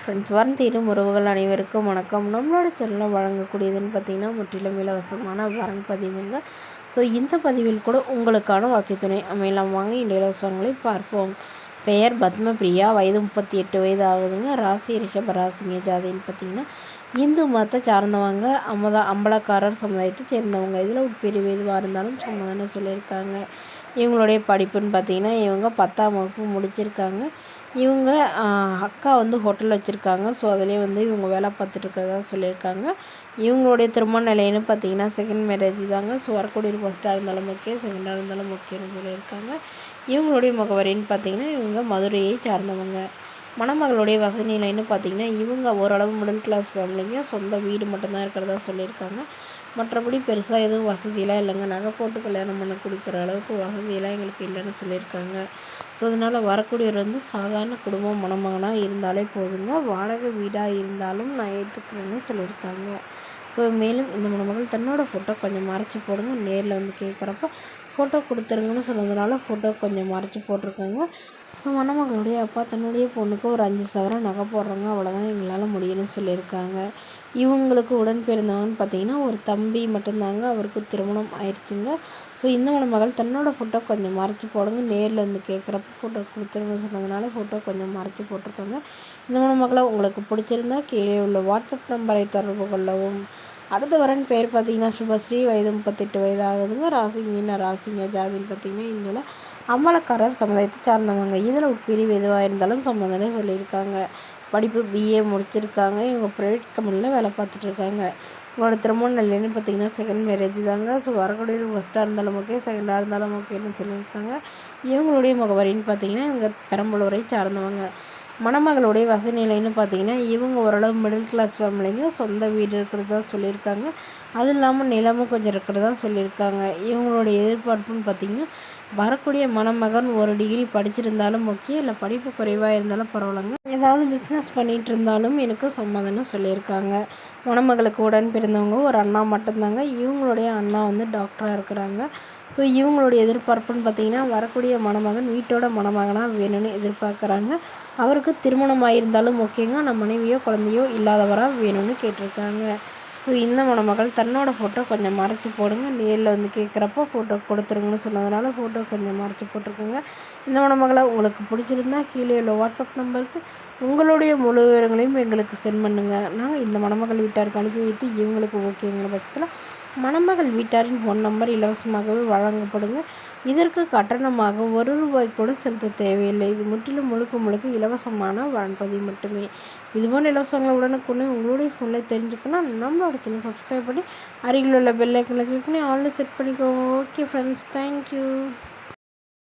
Friends தீரும் உறவுகள் அனைவருக்கும் வணக்கம். நம்மளோட சேனலில் வழங்கக்கூடியதுன்னு பார்த்திங்கன்னா முற்றிலும் இலவசமான வரன் பதிவுங்க. ஸோ இந்த பதிவில் கூட உங்களுக்கான வாழ்க்கை துணை அமையலாம். வாங்க இந்த இலவசங்களை பார்ப்போம். பெயர் பத்மபிரியா, வயது 38 வயது ஆகுதுங்க. ராசி ரிஷப ராசிங்க. ஜாதின்னு பார்த்திங்கன்னா இந்து மதத்தை சார்ந்தவங்க, அம்பலக்காரர் சமுதாயத்தை சேர்ந்தவங்க. இதில் உட்பிரிவு எதுவாக இருந்தாலும் சம்மதம்னு சொல்லியிருக்காங்க. இவங்களுடைய படிப்புன்னு பார்த்திங்கன்னா இவங்க 10ஆம் வகுப்பு முடிச்சிருக்காங்க. இவங்க அக்கா ஹோட்டல் வச்சுருக்காங்க. ஸோ அதிலே இவங்க வேலை பார்த்துட்ருக்கிறதா சொல்லியிருக்காங்க. இவங்களுடைய திருமண நிலைன்னு பார்த்திங்கன்னா செகண்ட் மேரேஜ் தாங்க. ஸோ வரக்கூடிய ஃபஸ்ட்டாக இருந்தாலும் ஓகே, செகண்டாக இருந்தாலும் ஓகேன்னு சொல்லியிருக்காங்க. இவங்களுடைய முகவரின்னு பார்த்திங்கன்னா இவங்க மதுரையை சார்ந்தவங்க. மணமகளுடைய வசதி நிலைன்னு பார்த்திங்கன்னா இவங்க ஓரளவு மிடில் கிளாஸ் ஃபேமிலிங்க. சொந்த வீடு மட்டும்தான் இருக்கிறதா சொல்லியிருக்காங்க. மற்றபடி பெருசாக எதுவும் வசதியெலாம் இல்லைங்க. நகை போட்டு கல்யாணம் பண்ண கொடுக்குற அளவுக்கு வசதியெல்லாம் எங்களுக்கு இல்லைன்னு சொல்லியிருக்காங்க. ஸோ அதனால் வரக்கூடியவர் சாதாரண குடும்பம் மணமகனாக இருந்தாலே போதுங்க. வாடகை வீடாக இருந்தாலும் நான் ஏற்றுக்கிறேன்னு சொல்லியிருக்காங்க. ஸோ மேலும் இந்த மணமகள் தன்னோட ஃபோட்டோ கொஞ்சம் மறைச்சி போடுங்க. நேரில் கேட்குறப்ப ஃபோட்டோ கொடுத்துருங்கன்னு சொன்னதுனால ஃபோட்டோ கொஞ்சம் மறைச்சி போட்டிருக்காங்க. ஸோ மணமகளுடைய அப்பா தன்னுடைய பொண்ணுக்கு ஒரு 5 சவரன் நகை போடுறாங்க. அவ்வளோதான் எங்களால் முடியும்னு சொல்லியிருக்காங்க. இவங்களுக்கு உடன் பிறந்தவங்கன்னு பார்த்திங்கன்னா ஒரு தம்பி மட்டும்தாங்க. அவருக்கு திருமணம் ஆயிடுச்சுங்க. ஸோ இந்த மணமகள் தன்னோட ஃபோட்டோ கொஞ்சம் மறைச்சி போடுங்க. நேரில் கேட்குறப்ப ஃபோட்டோ கொடுத்துருங்கன்னு சொன்னதுனால ஃபோட்டோ கொஞ்சம் மறைச்சி போட்டிருக்காங்க. இந்த மணமகளை உங்களுக்கு பிடிச்சிருந்தா கீழே உள்ள வாட்ஸ்அப் நம்பரை தொடர்பு கொள்ளவும். அடுத்த வரன் பேர் பார்த்திங்கன்னா சுபஸ்ரீ, வயது 38 வயது ஆகுதுங்க. ராசி மீன ராசிங்க. ஜாதின்னு பார்த்திங்கன்னா இதில் அம்பலக்காரர் சமுதாயத்தை சார்ந்தவங்க. இதில் உட்பிரிவு எதுவாக இருந்தாலும் சம்மதம்னு சொல்லியிருக்காங்க. படிப்பு BA முடிச்சிருக்காங்க. இவங்க ப்ரைவேட் கம்பெனியில் வேலை பார்த்துட்ருக்காங்க. உங்களோட திருமண நிலைன்னு பார்த்திங்கன்னா செகண்ட் மேரேஜ் தாங்க. ஸோ வரக்கூடிய ஃபஸ்ட்டாக இருந்தாலும் ஓகே, செகண்டாக இருந்தாலும் ஓகேன்னு சொல்லியிருக்காங்க. இவங்களுடைய முகவரின்னு பார்த்திங்கன்னா இவங்க பெரம்பலூரை சார்ந்தவங்க. மணமகளுடைய வசதி நிலைன்னு பார்த்திங்கன்னா இவங்க ஓரளவு மிடில் கிளாஸ் ஃபேமிலிங்க. சொந்த வீடு இருக்கிறதா சொல்லியிருக்காங்க. அது இல்லாமல் நிலமும் கொஞ்சம் இருக்கிறதா சொல்லியிருக்காங்க. இவங்களுடைய எதிர்பார்ப்புன்னு பார்த்திங்கன்னா வரக்கூடிய மணமகன் ஒரு டிகிரி படிச்சிருந்தாலும் ஓகே, இல்லை படிப்பு குறைவாக இருந்தாலும் பரவாயில்லைங்க. ஏதாவது பிஸ்னஸ் பண்ணிகிட்டு இருந்தாலும் எனக்கு சம்மதம்னு சொல்லியிருக்காங்க. மணமகளுக்கு உடன் பிறந்தவங்க ஒரு அண்ணா மட்டும்தாங்க. இவங்களுடைய அண்ணா டாக்டராக இருக்கிறாங்க. ஸோ இவங்களுடைய எதிர்பார்ப்புன்னு பார்த்திங்கன்னா வரக்கூடிய மணமகன் வீட்டோட மணமகனாக வேணும்னு எதிர்பார்க்குறாங்க. அவருக்கு திருமணம் ஆகியிருந்தாலும் ஓகேங்க, நம்ம மனைவியோ குழந்தையோ இல்லாதவராக வேணும்னு கேட்டிருக்காங்க. ஸோ இந்த மணமகள் தன்னோட ஃபோட்டோ கொஞ்சம் மறைச்சி போடுங்க. நேரில் கேட்குறப்போ ஃபோட்டோ கொடுத்துருங்கன்னு சொன்னதுனால ஃபோட்டோ கொஞ்சம் மறைச்சி போட்டிருக்குங்க. இந்த மணமகளை உங்களுக்கு பிடிச்சிருந்தா கீழே உள்ள வாட்ஸ்அப் நம்பருக்கு உங்களுடைய முழு விவரங்களையும் எங்களுக்கு சென்ட் பண்ணுங்கள். நாங்கள் இந்த மணமகள் வீட்டாருக்கு அனுப்பி வைத்து இவங்களுக்கு ஓகேங்கிற பட்சத்தில் மணமகள் வீட்டாரின் ஃபோன் நம்பர் இலவசமாகவே வழங்கப்படுங்க. இதற்கு கட்டணமாக ₹1 கூட செலுத்த தேவையில்லை. இது முற்றிலும் முழுக்க இலவசமான வரன்பதிவு மட்டுமே. இதுபோன்ற இலவசங்களை உடனுக்குடனே உங்களுடைய ஃபோனில் தெரிஞ்சுக்கணும். நம்மளோட சேனலை சப்ஸ்கிரைப் பண்ணி அருகில் உள்ள பெல் ஐக்கனை கிளிக் பண்ணி ஆன்லைன் செட் பண்ணிக்கோங்க. Okay friends, thank you.